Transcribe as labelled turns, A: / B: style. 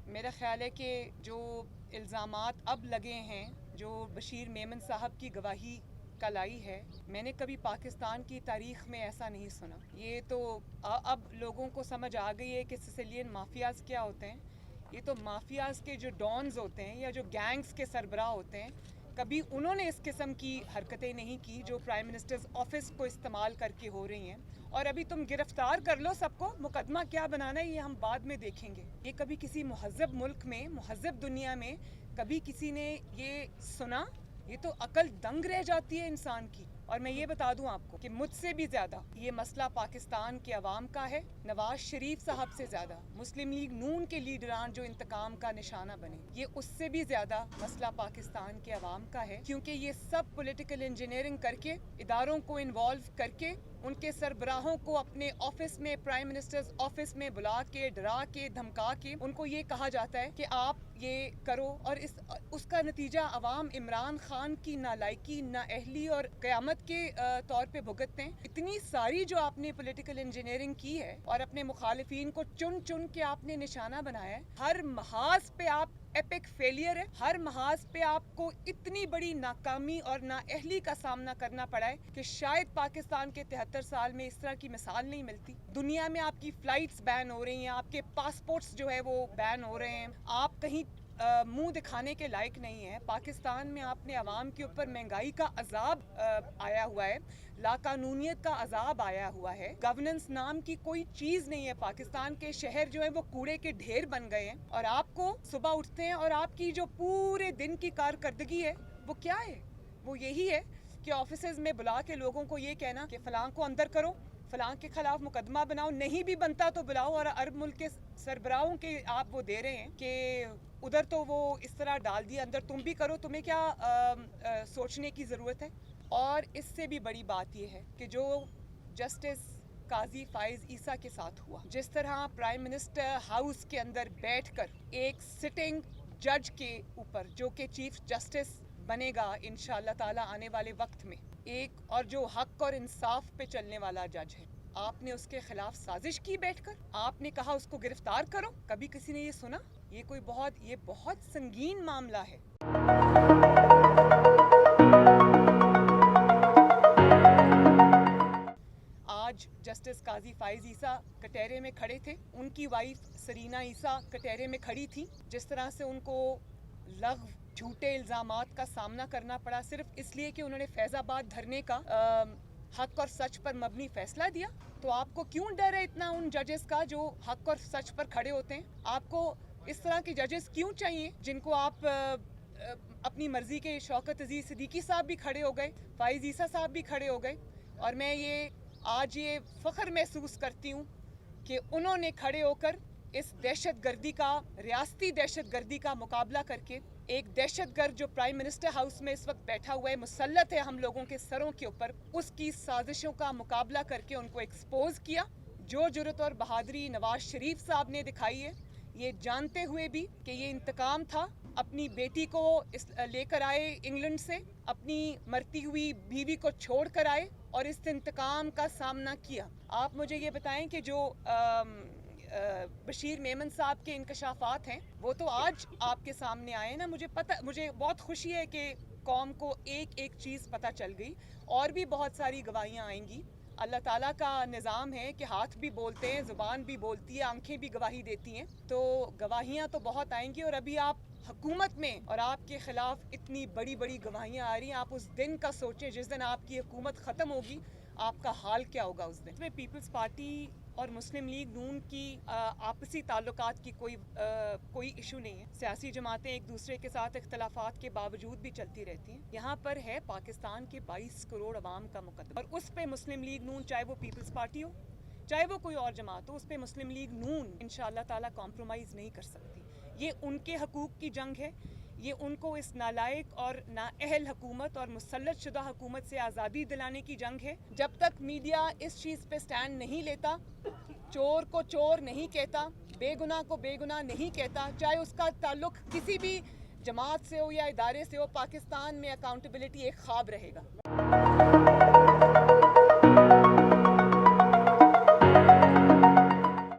A: میرا خیال ہے کہ جو الزامات اب لگے ہیں، جو بشیر میمن صاحب کی گواہی کل آئی ہے، میں نے کبھی پاکستان کی تاریخ میں ایسا نہیں سنا۔ یہ تو اب لوگوں کو سمجھ آ گئی ہے کہ سسیلین مافیاز کیا ہوتے ہیں۔ یہ تو مافیاز کے جو ڈانز ہوتے ہیں یا جو گینگز کے سربراہ ہوتے ہیں، کبھی انہوں نے اس قسم کی حرکتیں نہیں کی جو پرائم منسٹرز آفس کو استعمال کر کے ہو رہی ہیں۔ اور ابھی تم گرفتار کر لو سب کو، مقدمہ کیا بنانا ہے یہ ہم بعد میں دیکھیں گے۔ یہ کبھی کسی مہذب ملک میں، مہذب دنیا میں کبھی کسی نے یہ سنا؟ یہ تو عقل دنگ رہ جاتی ہے انسان کی۔ اور میں یہ بتا دوں آپ کو کہ مجھ سے بھی زیادہ یہ مسئلہ پاکستان کے عوام کا ہے، نواز شریف صاحب سے زیادہ، مسلم لیگ نون کے لیڈران جو انتقام کا نشانہ بنے، یہ اس سے بھی زیادہ مسئلہ پاکستان کے عوام کا ہے، کیونکہ یہ سب پولیٹیکل انجینئرنگ کر کے، اداروں کو انوالو کر کے، ان کے سربراہوں کو اپنے آفس میں، پرائم منسٹرز آفس میں بلا کے، ڈرا کے، دھمکا کے ان کو یہ کہا جاتا ہے کہ آپ یہ کرو، اور اس کا نتیجہ عوام عمران خان کی نالائکی، نااہلی اور قیامت کے طور پہ بھگتتے ہیں۔ اتنی ساری جو آپ نے پولیٹیکل انجینئرنگ کی ہے اور اپنے مخالفین کو چن چن کے آپ نے نشانہ بنایا ہے، ہر محاذ پہ آپ ایپک فیلئر ہے، ہر محاذ پہ آپ کو اتنی بڑی ناکامی اور نااہلی کا سامنا کرنا پڑا ہے کہ شاید پاکستان کے 73 سال میں اس طرح کی مثال نہیں ملتی۔ دنیا میں آپ کی فلائٹس بین ہو رہی ہیں، آپ کے پاسپورٹس جو ہے وہ بین ہو رہے ہیں، آپ کہیں منہ دکھانے کے لائق نہیں ہے۔ پاکستان میں آپ نے عوام کے اوپر مہنگائی کا عذاب آیا ہوا ہے، لاقانونیت کا عذاب آیا ہوا ہے، گورننس نام کی کوئی چیز نہیں ہے۔ پاکستان کے شہر جو ہیں وہ کوڑے کے ڈھیر بن گئے ہیں، اور آپ کو صبح اٹھتے ہیں اور آپ کی جو پورے دن کی کارکردگی ہے وہ کیا ہے؟ وہ یہی ہے کہ آفیسز میں بلا کے لوگوں کو یہ کہنا کہ فلاں کو اندر کرو، فلاں کے خلاف مقدمہ بناؤ، نہیں بھی بنتا تو بلاؤ، اور عرب ملک کے سربراہوں کے آپ وہ دے رہے ہیں کہ ادھر تو وہ اس طرح ڈال دیا، اندر تم بھی کرو، تمہیں کیا سوچنے کی ضرورت ہے۔ اور اس سے بھی بڑی بات یہ ہے کہ جو جسٹس قاضی فائز عیسیٰ کے ساتھ ہوا، جس طرح پرائم منسٹر ہاؤس کے اندر بیٹھ کر ایک سٹنگ جج کے اوپر، جو کہ چیف جسٹس بنے گا انشاءاللہ تعالی آنے والے وقت میں، ایک اور جو حق اور انصاف پہ چلنے والا جج ہے، آپ نے اس کے خلاف سازش کی بیٹھ کر، آپ نے کہا اس کو گرفتار کرو۔ کبھی کسی نے یہ سنا؟ یہ بہت سنگین معاملہ ہے۔ آج جسٹس قاضی فائز عیسیٰ کٹہرے میں کھڑے تھے، ان کی وائف سرینا عیسیٰ کٹہرے میں کھڑی تھی، جس طرح سے ان کو لغو جھوٹے الزامات کا سامنا کرنا پڑا صرف اس لیے کہ انہوں نے فیض آباد دھرنے کا حق اور سچ پر مبنی فیصلہ دیا۔ تو آپ کو کیوں ڈر ہے اتنا ان ججز کا جو حق اور سچ پر کھڑے ہوتے ہیں؟ آپ کو اس طرح کے ججز کیوں چاہیے جن کو آپ اپنی مرضی کے؟ شوکت عزیز صدیقی صاحب بھی کھڑے ہو گئے، فائز عیسیٰ صاحب بھی کھڑے ہو گئے، اور میں آج یہ فخر محسوس کرتی ہوں کہ انہوں نے کھڑے ہو کر اس دہشت گردی کا، ریاستی دہشت گردی کا مقابلہ کر کے، ایک دہشت گرد جو پرائم منسٹر ہاؤس میں اس وقت بیٹھا ہوا ہے، مسلط ہے ہم لوگوں کے سروں کے اوپر، اس کی سازشوں کا مقابلہ کر کے ان کو ایکسپوز کیا۔ جو جرأت اور بہادری نواز شریف صاحب نے دکھائی ہے، یہ جانتے ہوئے بھی کہ یہ انتقام تھا، اپنی بیٹی کو لے کر آئے انگلینڈ سے، اپنی مرتی ہوئی بیوی کو چھوڑ کر آئے اور اس انتقام کا سامنا کیا۔ آپ مجھے یہ بتائیں کہ جو بشیر میمن صاحب کے انکشافات ہیں وہ تو آج آپ کے سامنے آئے نا۔ مجھے بہت خوشی ہے کہ قوم کو ایک ایک چیز پتہ چل گئی، اور بھی بہت ساری گواہیاں آئیں گی۔ اللہ تعالیٰ کا نظام ہے کہ ہاتھ بھی بولتے ہیں، زبان بھی بولتی ہے، آنکھیں بھی گواہی دیتی ہیں، تو گواہیاں تو بہت آئیں گی۔ اور ابھی آپ حکومت میں اور آپ کے خلاف اتنی بڑی بڑی گواہیاں آ رہی ہیں، آپ اس دن کا سوچیں جس دن آپ کی حکومت ختم ہوگی، آپ کا حال کیا ہوگا اس دن۔ اس میں پیپلز پارٹی اور مسلم لیگ نون کی آپسی تعلقات کی کوئی ایشو نہیں ہے۔ سیاسی جماعتیں ایک دوسرے کے ساتھ اختلافات کے باوجود بھی چلتی رہتی ہیں۔ یہاں پر ہے پاکستان کے 22 کروڑ عوام کا مقدمہ، اور اس پہ مسلم لیگ نون، چاہے وہ پیپلز پارٹی ہو، چاہے وہ کوئی اور جماعت ہو، اس پہ مسلم لیگ نون انشاءاللہ تعالیٰ کمپرومائز نہیں کر سکتی۔ یہ ان کے حقوق کی جنگ ہے، یہ ان کو اس نالائق اور نااہل حکومت اور مسلط شدہ حکومت سے آزادی دلانے کی جنگ ہے۔ جب تک میڈیا اس چیز پہ سٹینڈ نہیں لیتا، چور کو چور نہیں کہتا، بے گناہ کو بے گناہ نہیں کہتا، چاہے اس کا تعلق کسی بھی جماعت سے ہو یا ادارے سے ہو، پاکستان میں اکاؤنٹیبلٹی ایک خواب رہے گا۔